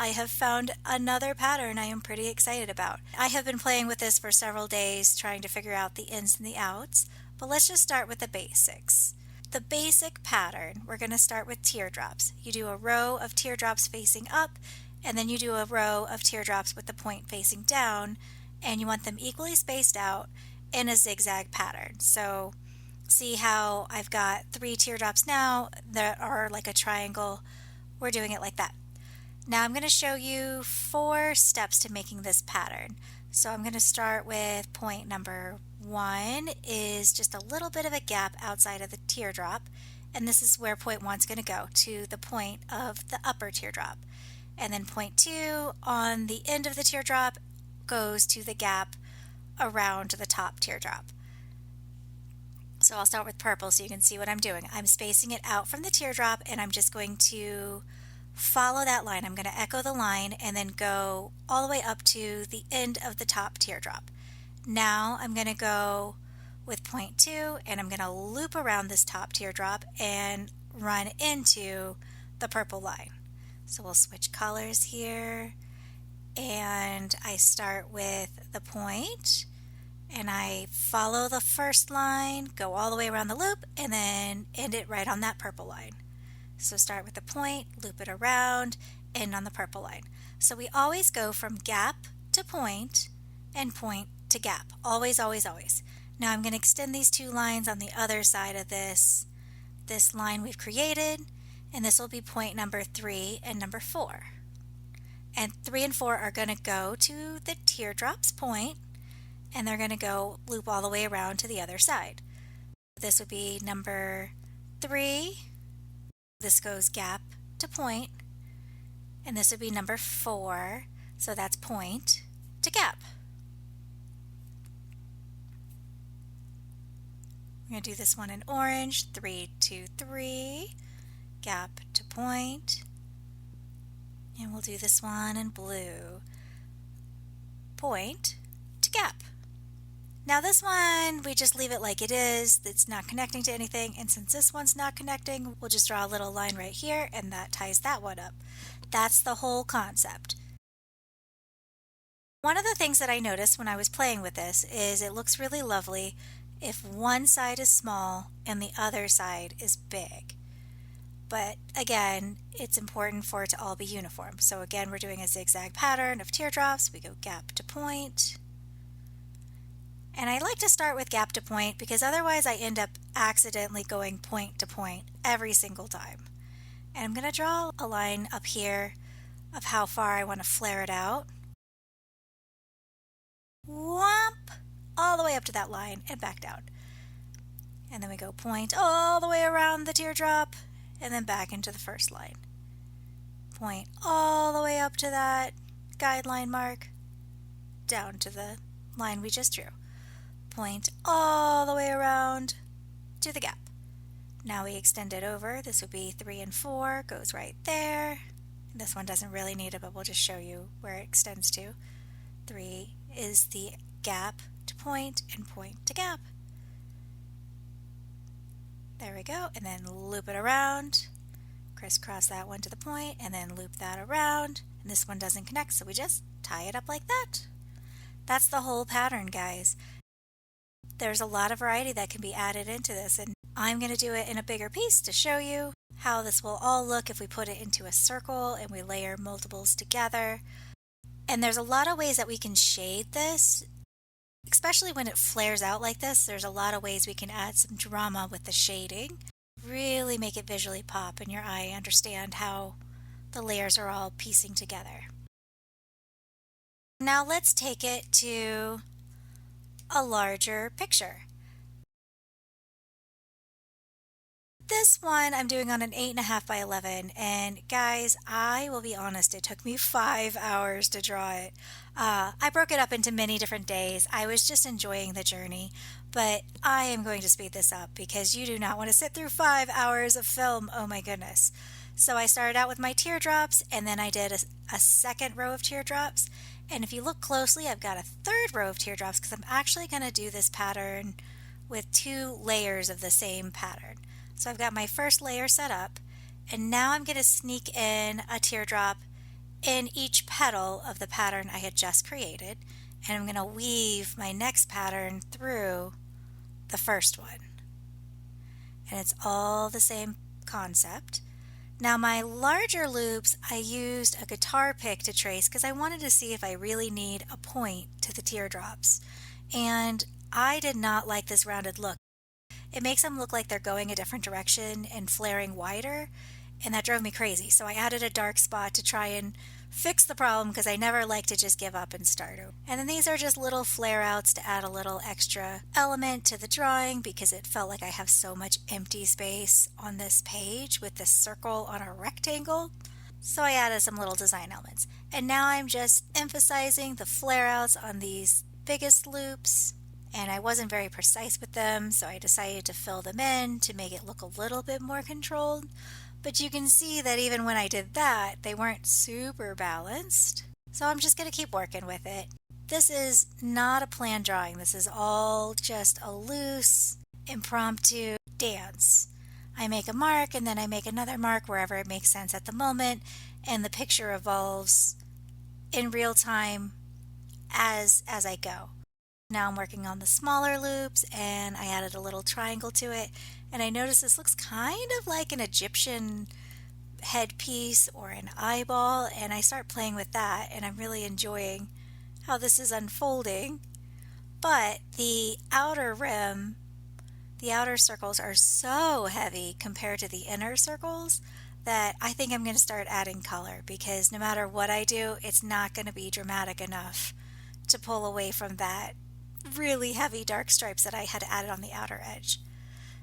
I have found another pattern I am pretty excited about. I have been playing with this for several days, trying to figure out the ins and the outs, but let's just start with the basics. The basic pattern, we're going to start with teardrops. You do a row of teardrops facing up, and then you do a row of teardrops with the point facing down, and you want them equally spaced out in a zigzag pattern. So see how I've got 3 teardrops now that are like a triangle. We're doing it like that. Now I'm going to show you 4 steps to making this pattern. So I'm going to start with point number 1 is just a little bit of a gap outside of the teardrop, and this is where point 1 is going to go, to the point of the upper teardrop. And then point 2 on the end of the teardrop goes to the gap around the top teardrop. So I'll start with purple so you can see what I'm doing. I'm spacing it out from the teardrop, and I'm just going to follow that line. I'm going to echo the line and then go all the way up to the end of the top teardrop. Now I'm going to go with point 2, and I'm going to loop around this top teardrop and run into the purple line. So we'll switch colors here, and I start with the point, and I follow the first line, go all the way around the loop, and then end it right on that purple line. So start with the point, loop it around, end on the purple line. So we always go from gap to point and point to gap. Always, always, always. Now I'm going to extend these 2 lines on the other side of this line we've created, and this will be point number 3 and number 4. And 3 and 4 are going to go to the teardrop's point, and they're going to go loop all the way around to the other side. This would be number 3. This goes gap to point, and this would be number 4, so that's point to gap. I'm going to do this one in orange, 3, 2, 3, gap to point, and we'll do this one in blue, point to gap. Now this one, we just leave it like it is. It's not connecting to anything, and since this one's not connecting, we'll just draw a little line right here, and that ties that one up. That's the whole concept. One of the things that I noticed when I was playing with this is it looks really lovely if one side is small and the other side is big. But again, it's important for it to all be uniform. So again, we're doing a zigzag pattern of teardrops. We go gap to point. And I like to start with gap to point because otherwise I end up accidentally going point to point every single time. And I'm going to draw a line up here of how far I want to flare it out. Whomp! All the way up to that line and back down. And then we go point all the way around the teardrop and then back into the first line. Point all the way up to that guideline mark, down to the line we just drew. Point all the way around to the gap. Now we extend it over. This would be 3 and 4, goes right there. This one doesn't really need it, but we'll just show you where it extends to. 3 is the gap to point and point to gap. There we go, and then loop it around, crisscross that one to the point, and then loop that around, and this one doesn't connect, so we just tie it up like that. That's the whole pattern, guys. There's a lot of variety that can be added into this, and I'm going to do it in a bigger piece to show you how this will all look if we put it into a circle and we layer multiples together. And there's a lot of ways that we can shade this, especially when it flares out like this. There's a lot of ways we can add some drama with the shading, really make it visually pop in your eye, understand how the layers are all piecing together. Now let's take it to a larger picture. This one I'm doing on an 8.5 by 11, and guys, I will be honest, it took me 5 hours to draw it. I broke it up into many different days. I was just enjoying the journey, but I am going to speed this up because you do not want to sit through 5 hours of film. Oh my goodness. So I started out with my teardrops, and then I did a second row of teardrops, and if you look closely, I've got a third row of teardrops because I'm actually going to do this pattern with 2 layers of the same pattern. So I've got my first layer set up, and now I'm going to sneak in a teardrop in each petal of the pattern I had just created, and I'm going to weave my next pattern through the first one. And it's all the same concept. Now my larger loops, I used a guitar pick to trace because I wanted to see if I really need a point to the teardrops. And I did not like this rounded look. It makes them look like they're going a different direction and flaring wider, and that drove me crazy. So I added a dark spot to try and fix the problem because I never like to just give up and start over. And then these are just little flare outs to add a little extra element to the drawing because it felt like I have so much empty space on this page with this circle on a rectangle. So I added some little design elements. And now I'm just emphasizing the flare outs on these biggest loops. And I wasn't very precise with them, so I decided to fill them in to make it look a little bit more controlled. But you can see that even when I did that, they weren't super balanced. So I'm just going to keep working with it. This is not a planned drawing. This is all just a loose, impromptu dance. I make a mark and then I make another mark wherever it makes sense at the moment, and the picture evolves in real time as I go. Now I'm working on the smaller loops and I added a little triangle to it, and I noticed this looks kind of like an Egyptian headpiece or an eyeball, and I start playing with that and I'm really enjoying how this is unfolding. But the outer rim, the outer circles are so heavy compared to the inner circles that I think I'm going to start adding color, because no matter what I do, it's not going to be dramatic enough to pull away from that really heavy dark stripes that I had added on the outer edge.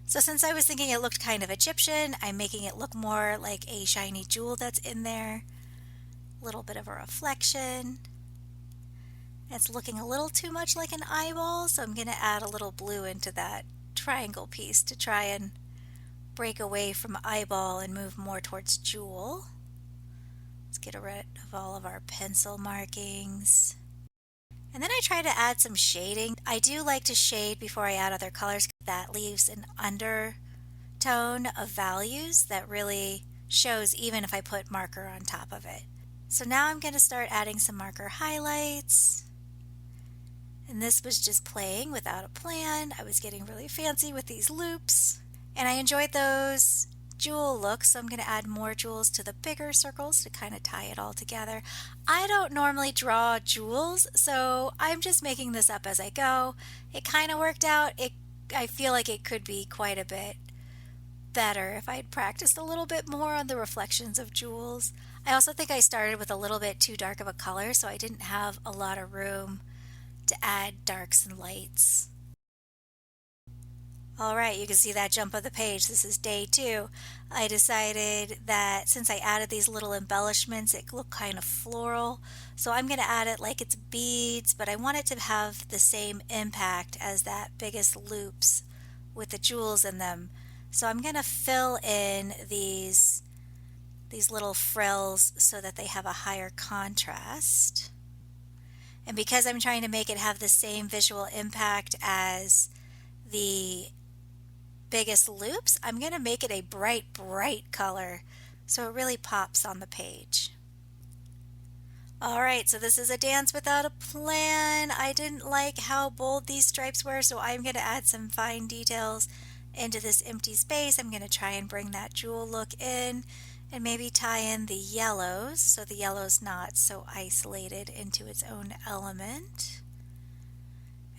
So since I was thinking it looked kind of Egyptian, I'm making it look more like a shiny jewel that's in there. A little bit of a reflection. It's looking a little too much like an eyeball, so I'm going to add a little blue into that triangle piece to try and break away from eyeball and move more towards jewel. Let's get rid of all of our pencil markings. And then I try to add some shading. I do like to shade before I add other colors. That leaves an undertone of values that really shows even if I put marker on top of it. So now I'm going to start adding some marker highlights. And this was just playing without a plan. I was getting really fancy with these loops. And I enjoyed those jewel looks, so I'm going to add more jewels to the bigger circles to kind of tie it all together. I don't normally draw jewels, so I'm just making this up as I go. It kind of worked out. I feel like it could be quite a bit better if I'd practiced a little bit more on the reflections of jewels. I also think I started with a little bit too dark of a color, so I didn't have a lot of room to add darks and lights. Alright, you can see that jump of the page. This is day 2. I decided that since I added these little embellishments, it looked kind of floral. So I'm going to add it like it's beads, but I want it to have the same impact as that biggest loops with the jewels in them. So I'm going to fill in these little frills so that they have a higher contrast. And because I'm trying to make it have the same visual impact as the biggest loops, I'm going to make it a bright color so it really pops on the page. Alright, so this is a dance without a plan. I didn't like how bold these stripes were, so I'm going to add some fine details into this empty space. I'm going to try and bring that jewel look in and maybe tie in the yellows so the yellow's not so isolated into its own element.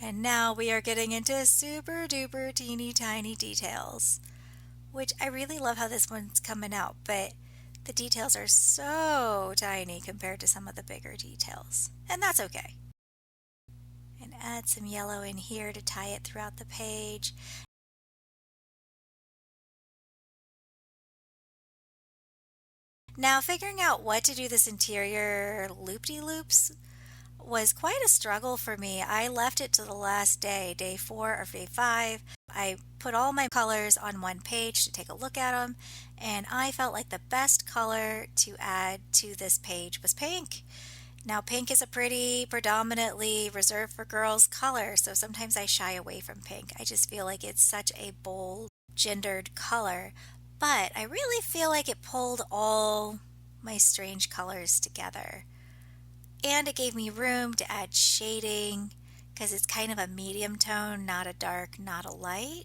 And now we are getting into super duper teeny tiny details, which I really love how this one's coming out, but the details are so tiny compared to some of the bigger details, and that's okay. And add some yellow in here to tie it throughout the page. Now figuring out what to do this interior loop-de-loops was quite a struggle for me. I left it to the last day, day 4 or day 5. I put all my colors on one page to take a look at them, and I felt like the best color to add to this page was pink. Now pink is a pretty predominantly reserved for girls color, so sometimes I shy away from pink. I just feel like it's such a bold gendered color, but I really feel like it pulled all my strange colors together. And it gave me room to add shading because it's kind of a medium tone, not a dark, not a light.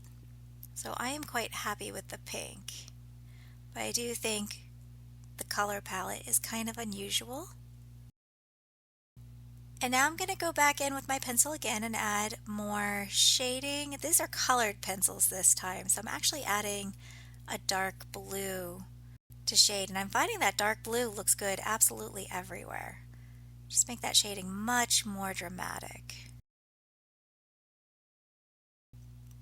So I am quite happy with the pink. But I do think the color palette is kind of unusual. And now I'm going to go back in with my pencil again and add more shading. These are colored pencils this time, so I'm actually adding a dark blue to shade. And I'm finding that dark blue looks good absolutely everywhere. Just make that shading much more dramatic.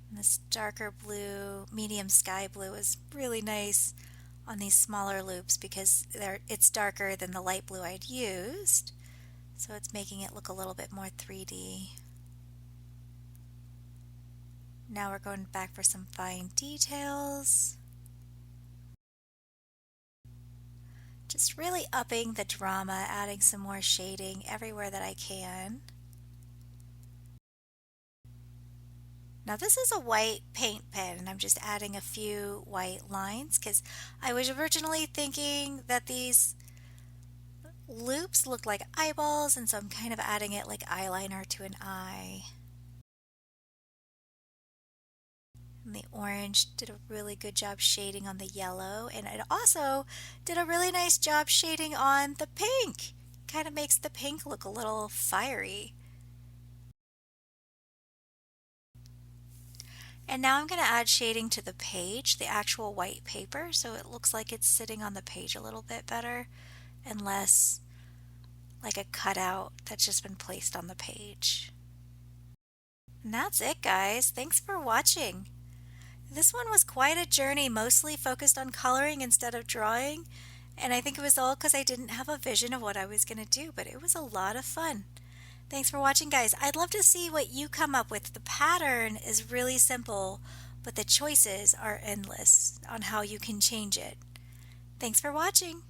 And this darker blue, medium sky blue is really nice on these smaller loops because it's darker than the light blue I'd used. So it's making it look a little bit more 3D. Now we're going back for some fine details. Just really upping the drama, adding some more shading everywhere that I can. Now this is a white paint pen and I'm just adding a few white lines because I was originally thinking that these loops look like eyeballs, and so I'm kind of adding it like eyeliner to an eye. And the orange did a really good job shading on the yellow, and it also did a really nice job shading on the pink. Kind of makes the pink look a little fiery. And now I'm going to add shading to the page, the actual white paper, so it looks like it's sitting on the page a little bit better and less like a cutout that's just been placed on the page. And that's it, guys. Thanks for watching. This one was quite a journey, mostly focused on coloring instead of drawing, and I think it was all because I didn't have a vision of what I was going to do, but it was a lot of fun. Thanks for watching, guys. I'd love to see what you come up with. The pattern is really simple, but the choices are endless on how you can change it. Thanks for watching.